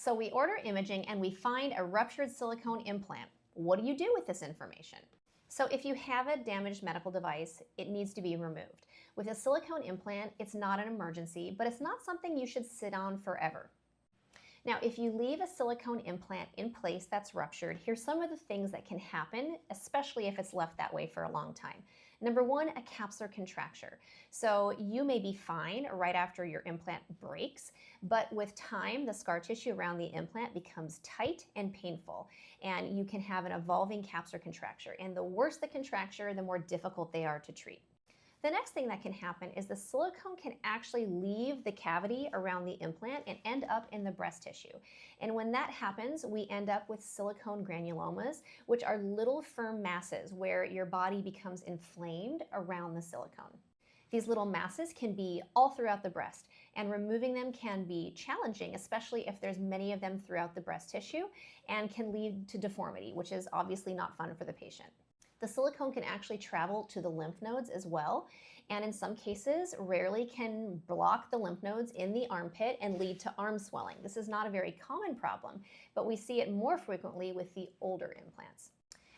So we order imaging and we find a ruptured silicone implant. What do you do with this information? So if you have a damaged medical device, it needs to be removed. With a silicone implant, it's not an emergency, but it's not something you should sit on forever. Now, if you leave a silicone implant in place that's ruptured, here's some of the things that can happen, especially if it's left that way for a long time. Number one, a capsular contracture. So you may be fine right after your implant breaks, but with time, the scar tissue around the implant becomes tight and painful, and you can have an evolving capsular contracture. And the worse the contracture, the more difficult they are to treat. The next thing that can happen is the silicone can actually leave the cavity around the implant and end up in the breast tissue. And when that happens, we end up with silicone granulomas, which are little firm masses where your body becomes inflamed around the silicone. These little masses can be all throughout the breast, and removing them can be challenging, especially if there's many of them throughout the breast tissue, and can lead to deformity, which is obviously not fun for the patient. The silicone can actually travel to the lymph nodes as well, and in some cases, rarely can block the lymph nodes in the armpit and lead to arm swelling. This is not a very common problem, but we see it more frequently with the older implants.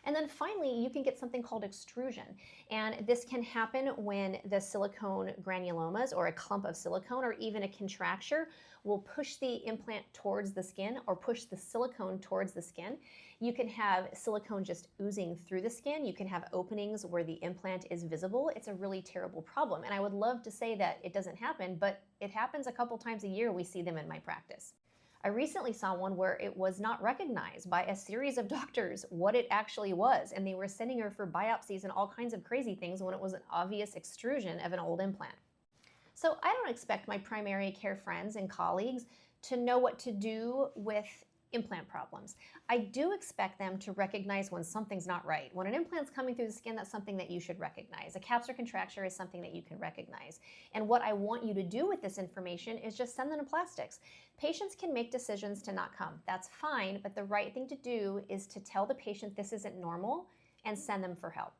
And then finally, you can get something called extrusion. And this can happen when the silicone granulomas or a clump of silicone or even a contracture will push the implant towards the skin or push the silicone towards the skin. You can have silicone just oozing through the skin. You can have openings where the implant is visible. It's a really terrible problem. And I would love to say that it doesn't happen, but it happens a couple times a year. We see them in my practice. I recently saw one where it was not recognized by a series of doctors what it actually was, and they were sending her for biopsies and all kinds of crazy things when it was an obvious extrusion of an old implant. So I don't expect my primary care friends and colleagues to know what to do with implant problems. I do expect them to recognize when something's not right. When an implant's coming through the skin, that's something that you should recognize. A capsular contracture is something that you can recognize. And what I want you to do with this information is just send them to plastics. Patients can make decisions to not come. That's fine, but the right thing to do is to tell the patient this isn't normal and send them for help.